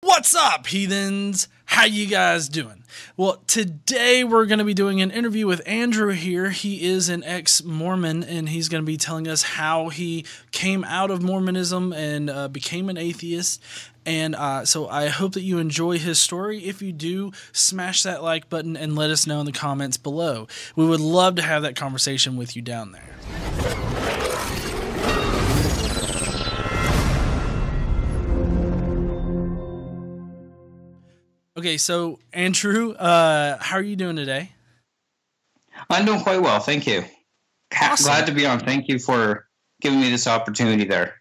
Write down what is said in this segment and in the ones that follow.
What's up, heathens? How you guys doing? Well, today we're going to be doing an interview with Andrew here. He is an ex-Mormon, and he's going to be telling us how he came out of Mormonism and became an atheist. And so I hope that you enjoy his story. If you do, smash that like button and let us know in the comments below. We would love to have that conversation with you down there. Okay, so Andrew, how are you doing today? I'm doing quite well, thank you. Awesome. Glad to be on. Thank you for giving me this opportunity there.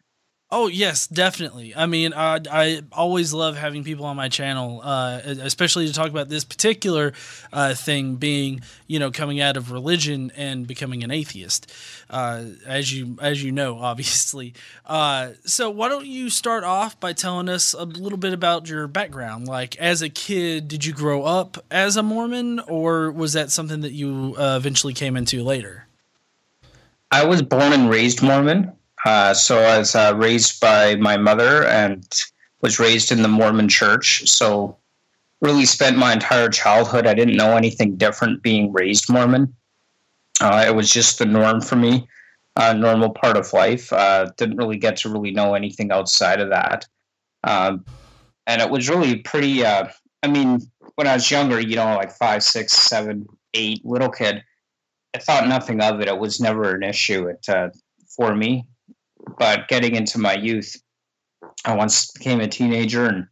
Oh, yes, definitely. I mean, I always love having people on my channel, especially to talk about this particular thing being, coming out of religion and becoming an atheist, as you know, obviously. So why don't you start off by telling us a little bit about your background? Like, as a kid, did you grow up as a Mormon, or was that something that you eventually came into later? I was born and raised Mormon. So I was raised by my mother and was raised in the Mormon church. So really spent my entire childhood. I didn't know anything different being raised Mormon. It was just the norm for me, normal part of life. Didn't really get to really know anything outside of that. And it was really pretty, when I was younger, like 5, 6, 7, 8, little kid, I thought nothing of it. It was never an issue for me. But getting into my youth, I once became a teenager, and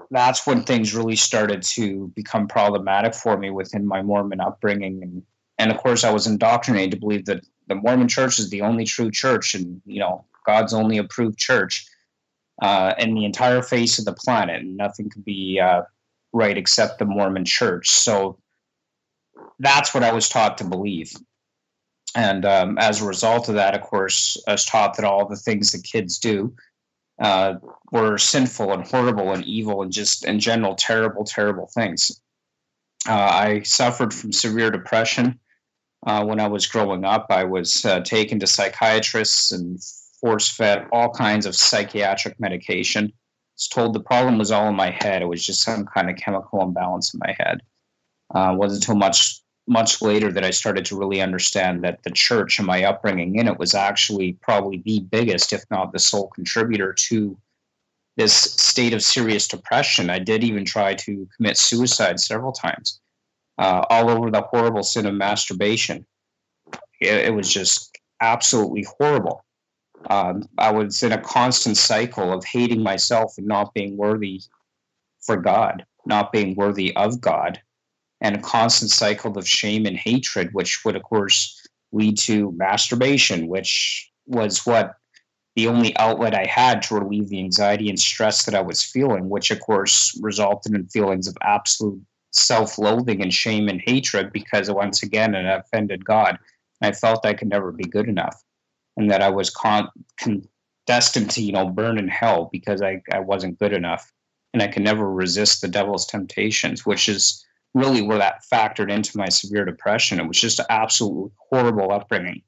that's when things really started to become problematic for me within my Mormon upbringing. And of course, I was indoctrinated to believe that the Mormon church is the only true church and, God's only approved church in the entire face of the planet. And nothing could be right except the Mormon church. So that's what I was taught to believe. And as a result of that, of course, I was taught that all the things that kids do were sinful and horrible and evil and just in general terrible, terrible things. I suffered from severe depression when I was growing up. I was taken to psychiatrists and force-fed all kinds of psychiatric medication. I was told the problem was all in my head. It was just some kind of chemical imbalance in my head. It wasn't until much later that I started to really understand that the church and my upbringing in it was actually probably the biggest, if not the sole contributor to this state of serious depression. I did even try to commit suicide several times, all over the horrible sin of masturbation. It was just absolutely horrible. I was in a constant cycle of hating myself and not being worthy for God, not being worthy of God, and a constant cycle of shame and hatred, which would, of course, lead to masturbation, which was what the only outlet I had to relieve the anxiety and stress that I was feeling, which, of course, resulted in feelings of absolute self-loathing and shame and hatred because, once again, it offended God. And I felt I could never be good enough and that I was destined to, burn in hell because I wasn't good enough and I could never resist the devil's temptations, which is really where that factored into my severe depression. It was just an absolutely horrible upbringing,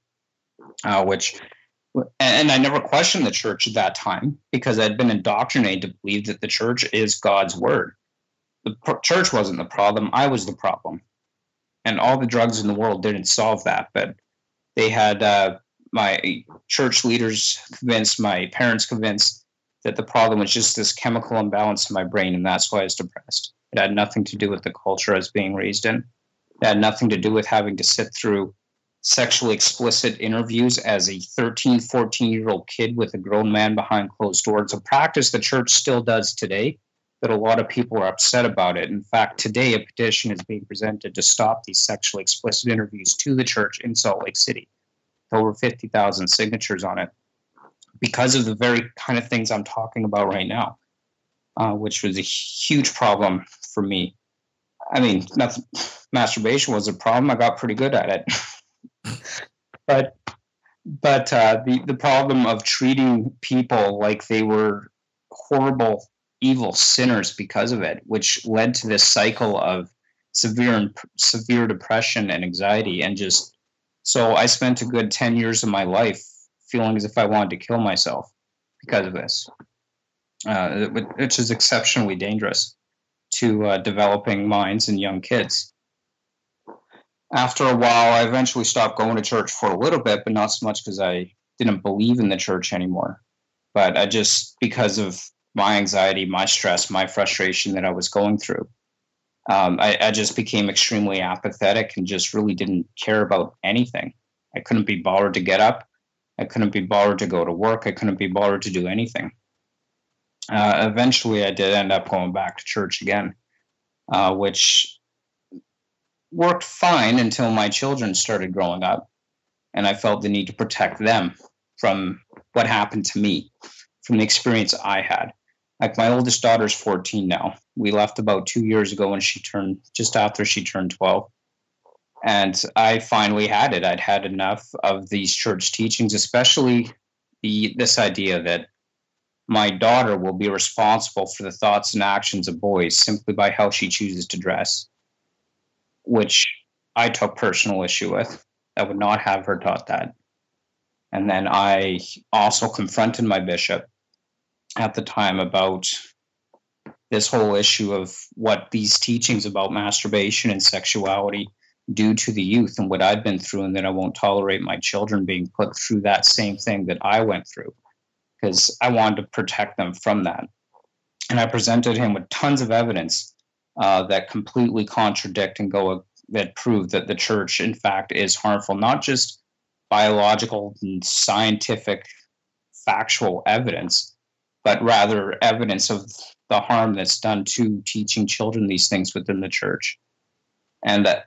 and I never questioned the church at that time because I'd been indoctrinated to believe that the church is God's word. The church wasn't the problem. I was the problem. And all the drugs in the world didn't solve that, but they had my church leaders convinced, my parents convinced that the problem was just this chemical imbalance in my brain, and that's why I was depressed. It had nothing to do with the culture I was being raised in. It had nothing to do with having to sit through sexually explicit interviews as a 13, 14-year-old kid with a grown man behind closed doors, a practice the church still does today, but a lot of people are upset about it. In fact, today a petition is being presented to stop these sexually explicit interviews to the church in Salt Lake City. Over 50,000 signatures on it because of the very kind of things I'm talking about right now. Which was a huge problem for me. I mean, masturbation was a problem. I got pretty good at it. but the problem of treating people like they were horrible, evil sinners because of it, which led to this cycle of severe depression and anxiety. And just so I spent a good 10 years of my life feeling as if I wanted to kill myself because of this. which is exceptionally dangerous to developing minds and young kids. After a while, I eventually stopped going to church for a little bit, but not so much because I didn't believe in the church anymore. But I just, because of my anxiety, my stress, my frustration that I was going through, I just became extremely apathetic and just really didn't care about anything. I couldn't be bothered to get up. I couldn't be bothered to go to work. I couldn't be bothered to do anything. Eventually, I did end up going back to church again, which worked fine until my children started growing up, and I felt the need to protect them from what happened to me, from the experience I had. Like, my oldest daughter's 14 now. We left about 2 years ago when just after she turned 12. And I finally had it. I'd had enough of these church teachings, especially this idea that my daughter will be responsible for the thoughts and actions of boys simply by how she chooses to dress, which I took personal issue with. I would not have her taught that. And then I also confronted my bishop at the time about this whole issue of what these teachings about masturbation and sexuality do to the youth and what I'd been through, and that I won't tolerate my children being put through that same thing that I went through, because I wanted to protect them from that. And I presented him with tons of evidence that completely contradict and that prove that the church, in fact, is harmful, not just biological and scientific factual evidence, but rather evidence of the harm that's done to teaching children these things within the church. And that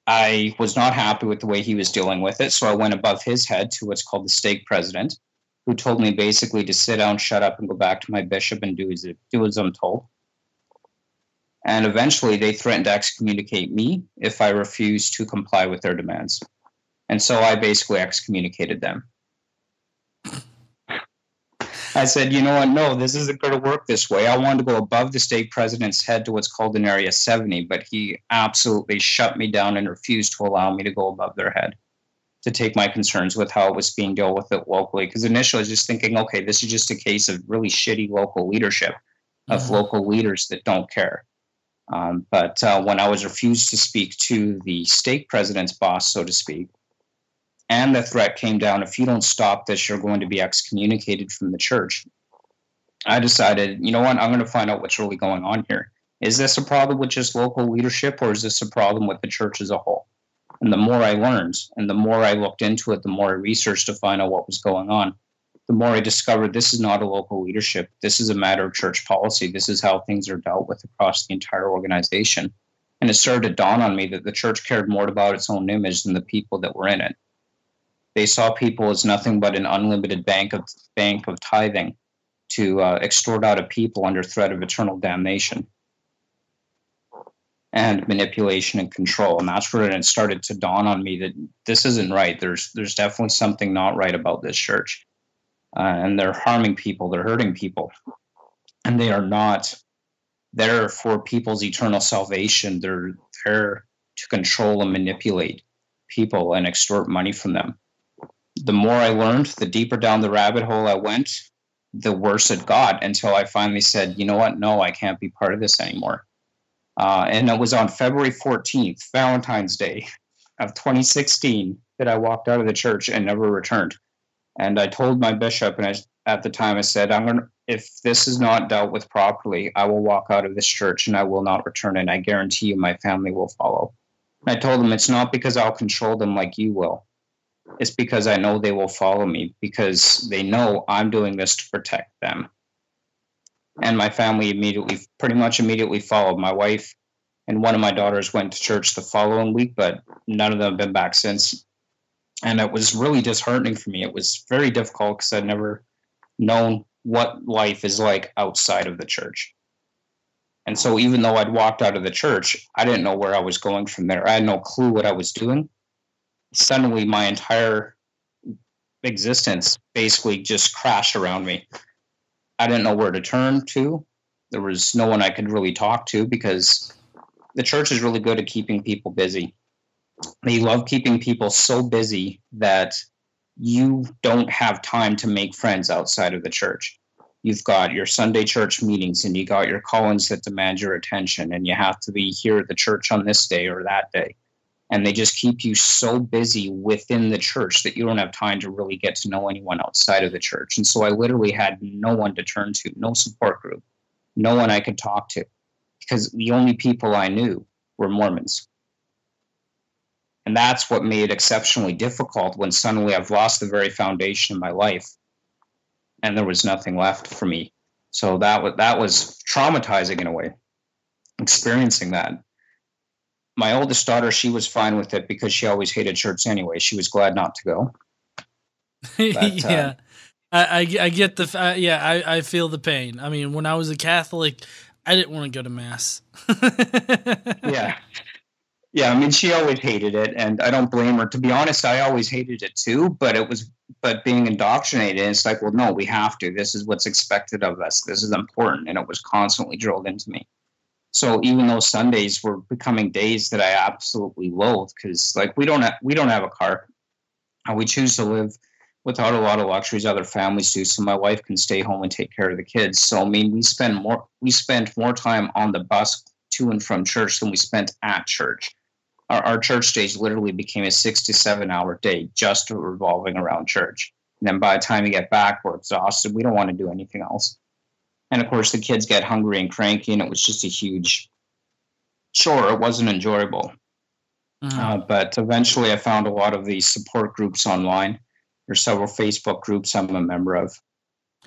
I was not happy with the way he was dealing with it, so I went above his head to what's called the stake president, who told me basically to sit down, shut up, and go back to my bishop and do as I'm told. And eventually they threatened to excommunicate me if I refused to comply with their demands. And so I basically excommunicated them. I said, you know what, no, this isn't going to work this way. I wanted to go above the stake president's head to what's called an Area 70, but he absolutely shut me down and refused to allow me to go above their head to take my concerns with how it was being dealt with it locally. Because initially I was just thinking, okay, this is just a case of really shitty local leadership, of local leaders that don't care. But when I was refused to speak to the stake president's boss, so to speak, and the threat came down, if you don't stop this, you're going to be excommunicated from the church, I decided, you know what, I'm going to find out what's really going on here. Is this a problem with just local leadership, or is this a problem with the church as a whole? And the more I learned and the more I looked into it, the more I researched to find out what was going on, the more I discovered this is not a local leadership. This is a matter of church policy. This is how things are dealt with across the entire organization. And it started to dawn on me that the church cared more about its own image than the people that were in it. They saw people as nothing but an unlimited bank of tithing to extort out of people under threat of eternal damnation and manipulation and control. And that's where it started to dawn on me that this isn't right. There's definitely something not right about this church. And they're harming people. They're hurting people. And they are not there for people's eternal salvation. They're there to control and manipulate people and extort money from them. The more I learned, the deeper down the rabbit hole I went, the worse it got, until I finally said, you know what? No, I can't be part of this anymore. And it was on February 14th, Valentine's Day of 2016, that I walked out of the church and never returned. And I told my bishop, and at the time I said, if this is not dealt with properly, I will walk out of this church and I will not return, and I guarantee you my family will follow. And I told them it's not because I'll control them like you will. It's because I know they will follow me, because they know I'm doing this to protect them. And my family pretty much immediately followed. My wife and one of my daughters went to church the following week, but none of them have been back since. And it was really disheartening for me. It was very difficult because I'd never known what life is like outside of the church. And so even though I'd walked out of the church, I didn't know where I was going from there. I had no clue what I was doing. Suddenly, my entire existence basically just crashed around me. I didn't know where to turn to. There was no one I could really talk to, because the church is really good at keeping people busy. They love keeping people so busy that you don't have time to make friends outside of the church. You've got your Sunday church meetings, and you got your callings that demand your attention, and you have to be here at the church on this day or that day. And they just keep you so busy within the church that you don't have time to really get to know anyone outside of the church. And so I literally had no one to turn to, no support group, no one I could talk to, because the only people I knew were Mormons. And that's what made it exceptionally difficult when suddenly I've lost the very foundation of my life and there was nothing left for me. So that was traumatizing in a way, experiencing that. My oldest daughter, she was fine with it because she always hated church anyway. She was glad not to go. But, yeah. I get I feel the pain. I mean, when I was a Catholic, I didn't want to go to mass. Yeah. Yeah, I mean, she always hated it, and I don't blame her. To be honest, I always hated it too, but being indoctrinated, it's like, well, no, we have to. This is what's expected of us. This is important, and it was constantly drilled into me. So even those Sundays were becoming days that I absolutely loathed, because like we don't have a car. We choose to live without a lot of luxuries other families do, so my wife can stay home and take care of the kids. So I mean, we spent more time on the bus to and from church than we spent at church. Our church days literally became a 6 to 7 hour day just revolving around church. And then by the time we get back, we're exhausted. We don't want to do anything else. And of course, the kids get hungry and cranky, and it was just a huge chore. It wasn't enjoyable. But eventually I found a lot of these support groups online. There's several Facebook groups I'm a member of.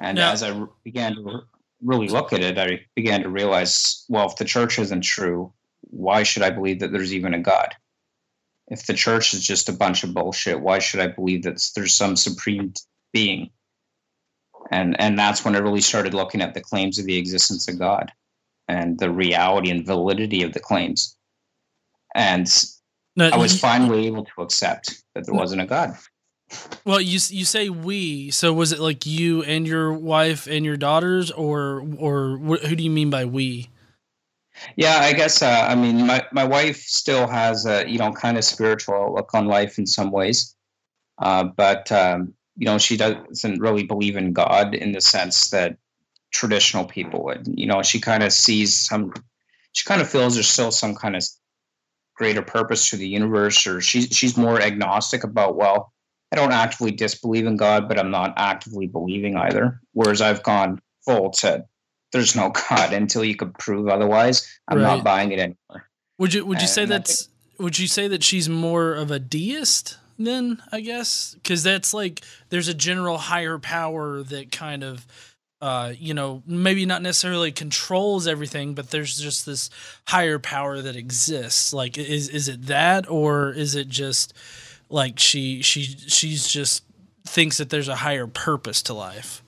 And as I began to really look at it, I began to realize, well, if the church isn't true, why should I believe that there's even a God? If the church is just a bunch of bullshit, why should I believe that there's some supreme being? And that's when I really started looking at the claims of the existence of God and the reality and validity of the claims. And I was finally able to accept that there wasn't a God. Well, you say we, so was it like you and your wife and your daughters, or who do you mean by we? Yeah, I guess, I mean, my wife still has a, kind of spiritual outlook on life in some ways. But she doesn't really believe in God in the sense that traditional people would. She kind of feels there's still some kind of greater purpose to the universe, or she's more agnostic about, well, I don't actively disbelieve in God, but I'm not actively believing either. Whereas I've gone full to, there's no God until you could prove otherwise. I'm not buying it anymore. Would you say that she's more of a deist then, I guess? Because that's like, there's a general higher power that kind of, maybe not necessarily controls everything, but there's just this higher power that exists. Like, is it that, or is it just like she's just thinks that there's a higher purpose to life?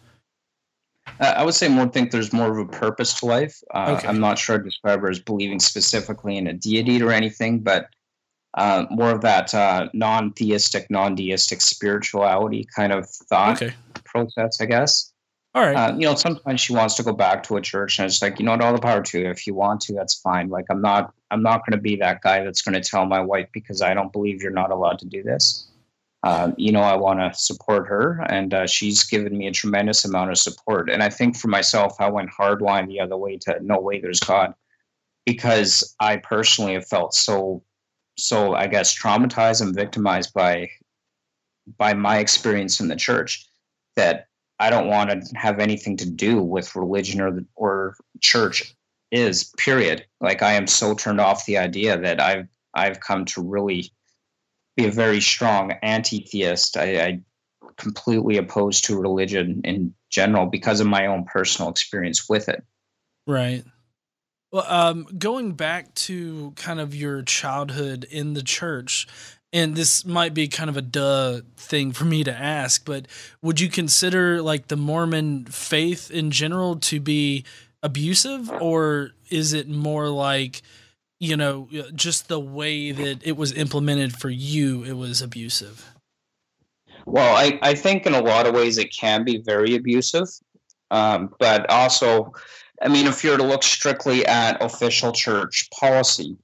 I would say think there's more of a purpose to life. Okay. I'm not sure I'd describe her as believing specifically in a deity or anything, but more of that non-deistic spirituality kind of thought process, I guess. All right. Sometimes she wants to go back to a church, and it's like, all the power to you. If you want to, that's fine. Like, I'm not going to be that guy that's going to tell my wife, because I don't believe you're not allowed to do this. I want to support her, and she's given me a tremendous amount of support. And I think for myself, I went hardline the other way to no way there's God, because I personally have felt so I guess traumatized and victimized by my experience in the church that I don't want to have anything to do with religion or church period. Like, I am so turned off the idea that I've come to really be a very strong anti-theist. I completely opposed to religion in general because of my own personal experience with it. Right. Well, going back to kind of your childhood in the church, and this might be kind of a duh thing for me to ask, but would you consider like the Mormon faith in general to be abusive, or is it more like, just the way that it was implemented for you, it was abusive? Well, I think in a lot of ways it can be very abusive, but also, I mean, if you're to look strictly at official church policy,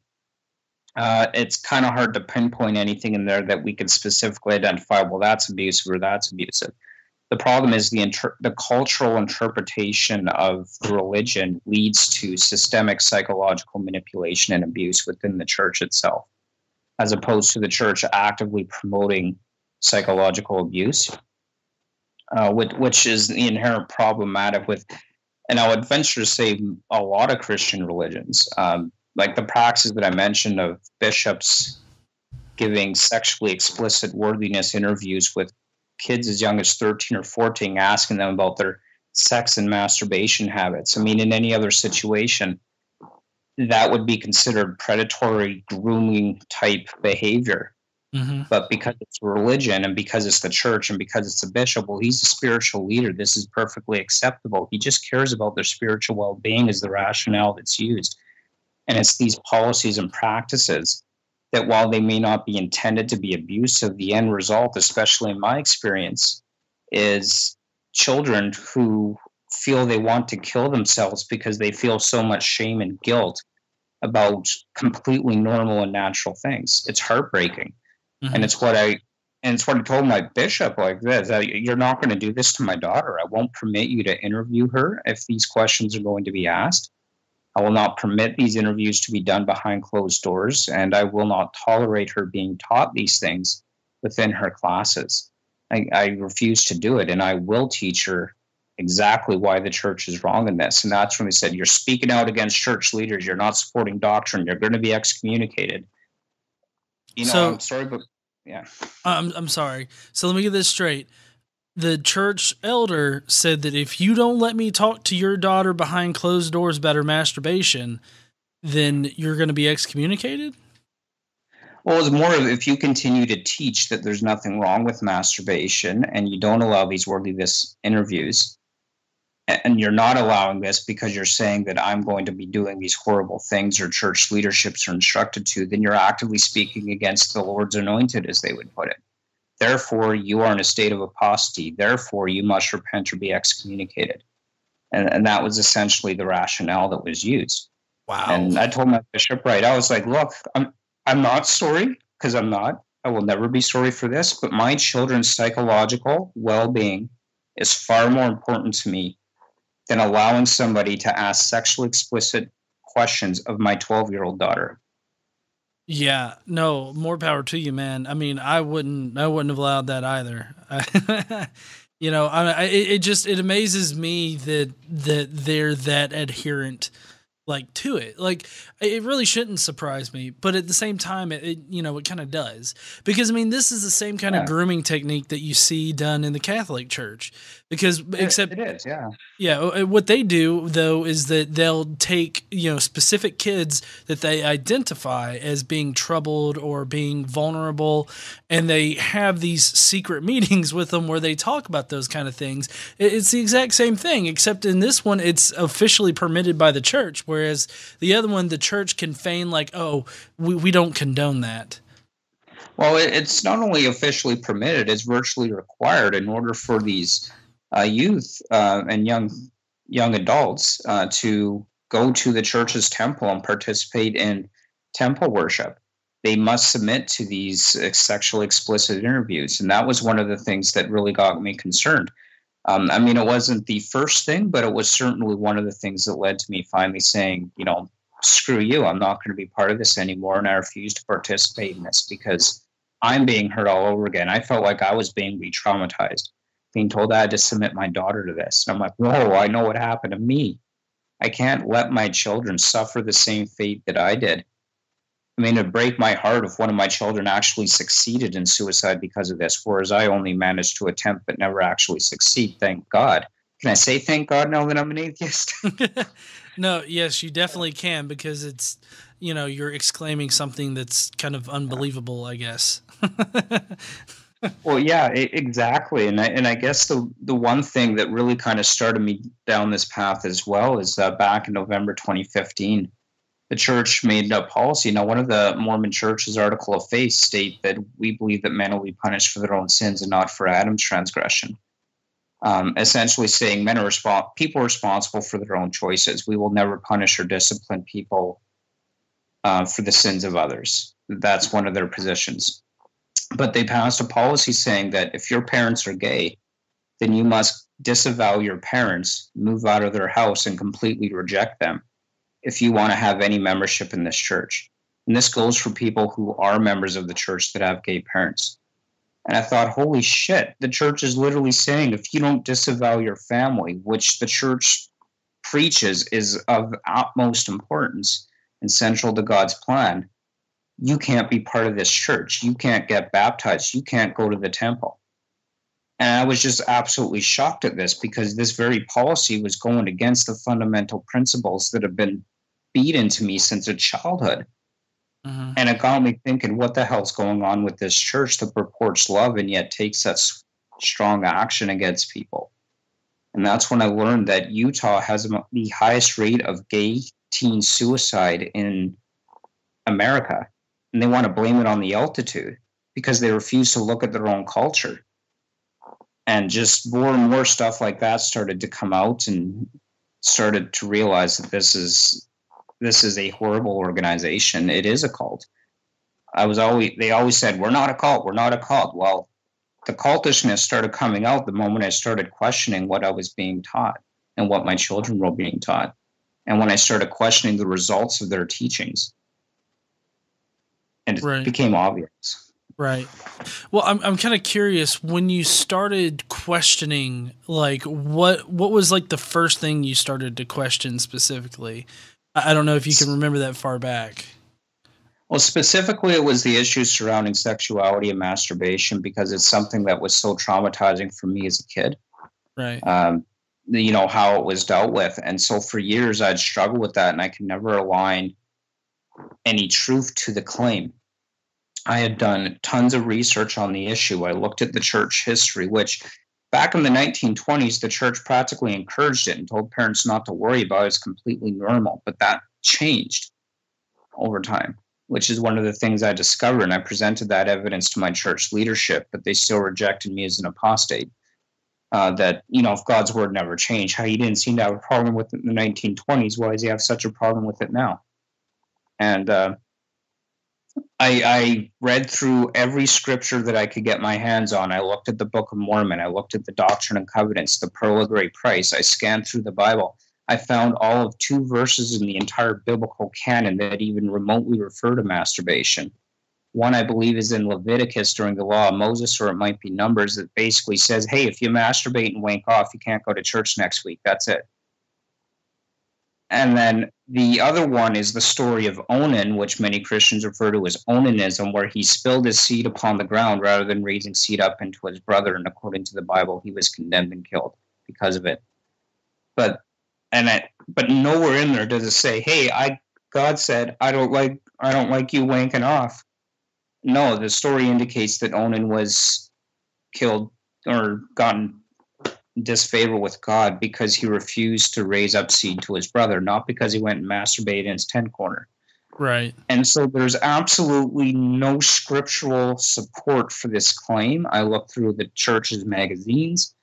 it's kind of hard to pinpoint anything in there that we could specifically identify, well, that's abusive or that's abusive. The problem is the cultural interpretation of the religion leads to systemic psychological manipulation and abuse within the church itself, as opposed to the church actively promoting psychological abuse, which is the inherent problematic with, and I would venture to say, a lot of Christian religions, like the praxis that I mentioned of bishops giving sexually explicit worthiness interviews with kids as young as 13 or 14, asking them about their sex and masturbation habits. I mean, in any other situation, that would be considered predatory grooming type behavior. Mm-hmm. But because it's religion and because it's the church and because it's the bishop, well, he's a spiritual leader. This is perfectly acceptable. He just cares about their spiritual well-being is the rationale that's used. And it's these policies and practices that, while they may not be intended to be abusive, the end result, especially in my experience, is children who feel they want to kill themselves because they feel so much shame and guilt about completely normal and natural things. It's heartbreaking. Mm-hmm. And it's what I told my bishop, like this: you're not going to do this to my daughter. I won't permit you to interview her if these questions are going to be asked. I will not permit these interviews to be done behind closed doors, and I will not tolerate her being taught these things within her classes. I refuse to do it, and I will teach her exactly why the church is wrong in this. And that's when he said, you're speaking out against church leaders, you're not supporting doctrine, you're going to be excommunicated. You know, so, I'm sorry, but yeah. I'm sorry. So let me get this straight. The church elder said that if you don't let me talk to your daughter behind closed doors about her masturbation, then you're going to be excommunicated? Well, it's more of, if you continue to teach that there's nothing wrong with masturbation and you don't allow these worthiness interviews, and you're not allowing this because you're saying that I'm going to be doing these horrible things or church leaderships are instructed to, then you're actively speaking against the Lord's anointed, as they would put it. Therefore, you are in a state of apostasy. Therefore, you must repent or be excommunicated. And that was essentially the rationale that was used. Wow. And I told my bishop, right, I was like, look, I'm not sorry, because I'm not. I will never be sorry for this, but my children's psychological well-being is far more important to me than allowing somebody to ask sexually explicit questions of my 12-year-old daughter. Yeah, no, more power to you, man. I mean, I wouldn't have allowed that either. You know, it amazes me that they're that adherent, like, to it. Like, it really shouldn't surprise me, but at the same time, it kind of does, because I mean, this is the same kind of grooming technique that you see done in the Catholic Church. Because except it is, yeah. Yeah, what they do, though, is that they'll take, specific kids that they identify as being troubled or being vulnerable, and they have these secret meetings with them where they talk about those kind of things. It's the exact same thing, except in this one, it's officially permitted by the church, whereas the other one, the church can feign like, oh, we don't condone that. Well, it's not only officially permitted, it's virtually required in order for these youth and young adults to go to the church's temple and participate in temple worship. They must submit to these sexually explicit interviews. And that was one of the things that really got me concerned. I mean, it wasn't the first thing, but it was certainly one of the things that led to me finally saying, screw you, I'm not going to be part of this anymore. And I refuse to participate in this because I'm being hurt all over again. I felt like I was being re-traumatized, being told I had to submit my daughter to this. And I'm like, whoa, I know what happened to me. I can't let my children suffer the same fate that I did. I mean, it'd break my heart if one of my children actually succeeded in suicide because of this, whereas I only managed to attempt but never actually succeed, thank God. Can I say thank God now that I'm an atheist? No, yes, you definitely can, because it's, you're exclaiming something that's kind of unbelievable, I guess. Well, yeah, exactly. And I guess the one thing that really kind of started me down this path as well is back in November 2015, the church made a policy. Now, one of the Mormon Church's article of faith state that we believe that men will be punished for their own sins and not for Adam's transgression. Essentially saying people are responsible for their own choices. We will never punish or discipline people for the sins of others. That's one of their positions. But they passed a policy saying that if your parents are gay, then you must disavow your parents, move out of their house, and completely reject them if you want to have any membership in this church. And this goes for people who are members of the church that have gay parents. And I thought, holy shit, the church is literally saying if you don't disavow your family, which the church preaches is of utmost importance and central to God's plan, you can't be part of this church. You can't get baptized. You can't go to the temple. And I was just absolutely shocked at this because this very policy was going against the fundamental principles that have been beat into me since a childhood. Mm-hmm. And it got me thinking, what the hell's going on with this church that purports love and yet takes such strong action against people? And that's when I learned that Utah has the highest rate of gay teen suicide in America. And they want to blame it on the altitude because they refuse to look at their own culture. And just more and more stuff like that started to come out, and started to realize that this is a horrible organization. It is a cult. They always said, we're not a cult, we're not a cult. Well, the cultishness started coming out the moment I started questioning what I was being taught and what my children were being taught. And when I started questioning the results of their teachings. And it became obvious. Right. Well, I'm kind of curious, when you started questioning, like what was like the first thing you started to question specifically? I don't know if you can remember that far back. Well, specifically, it was the issues surrounding sexuality and masturbation, because it's something that was so traumatizing for me as a kid. Right. You know, how it was dealt with. And so for years, I'd struggled with that, and I could never align any truth to the claim. I had done tons of research on the issue. I looked at the church history, which back in the 1920s, the church practically encouraged it and told parents not to worry about it. It's completely normal. But that changed over time, which is one of the things I discovered. And I presented that evidence to my church leadership, but they still rejected me as an apostate. That, you know, if God's word never changed, how he didn't seem to have a problem with it in the 1920s, why does he have such a problem with it now? And I read through every scripture that I could get my hands on. I looked at the Book of Mormon. I looked at the Doctrine and Covenants, the Pearl of Great Price. I scanned through the Bible. I found all of 2 verses in the entire biblical canon that even remotely refer to masturbation. One, I believe, is in Leviticus during the law of Moses, or it might be Numbers, that basically says, hey, if you masturbate and wank off, you can't go to church next week. That's it. And then the other one is the story of Onan, which many Christians refer to as Onanism, where he spilled his seed upon the ground rather than raising seed up into his brother. And according to the Bible, he was condemned and killed because of it. But nowhere in there does it say, hey, God said, I don't like you wanking off. No, the story indicates that Onan was killed or gotten disfavor with God because he refused to raise up seed to his brother, not because he went and masturbated in his tent corner. Right. And so there's absolutely no scriptural support for this claim. I looked through the church's magazines.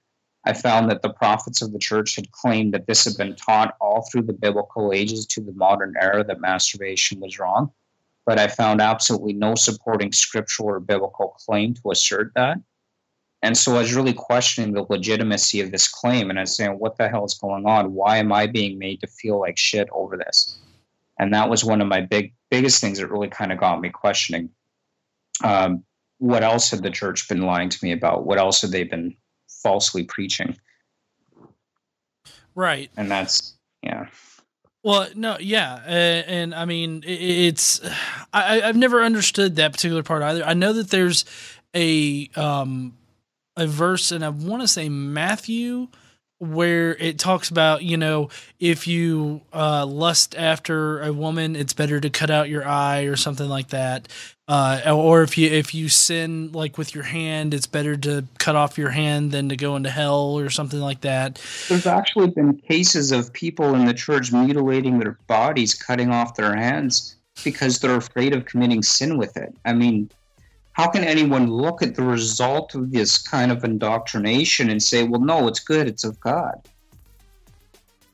I found that the prophets of the church had claimed that this had been taught all through the biblical ages to the modern era, that masturbation was wrong. But I found absolutely no supporting scriptural or biblical claim to assert that. And so I was really questioning the legitimacy of this claim, and I was saying, what the hell is going on? Why am I being made to feel like shit over this? And that was one of my biggest things that really kind of got me questioning. What else had the church been lying to me about? What else had they been falsely preaching? Right. And that's, yeah. Well, no, yeah. And I mean, I've never understood that particular part either. I know that there's a verse, and I want to say Matthew, where it talks about, you know, if you lust after a woman, it's better to cut out your eye or something like that. Or if you sin like with your hand, it's better to cut off your hand than to go into hell or something like that. There's actually been cases of people in the church mutilating their bodies, cutting off their hands because they're afraid of committing sin with it. I mean, how can anyone look at the result of this kind of indoctrination and say, well, no, it's good, it's of God?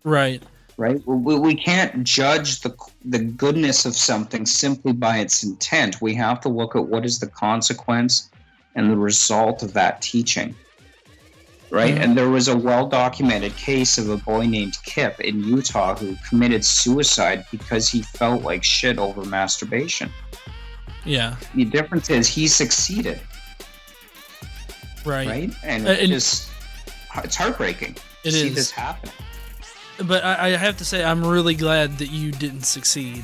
Right. Right? We can't judge the goodness of something simply by its intent. We have to look at what is the consequence and the result of that teaching. right? Mm-hmm. And there was a well-documented case of a boy named Kip in Utah who committed suicide because he felt like shit over masturbation. Yeah. The difference is he succeeded. Right? And it's heartbreaking to see this happen. But I have to say, I'm really glad that you didn't succeed.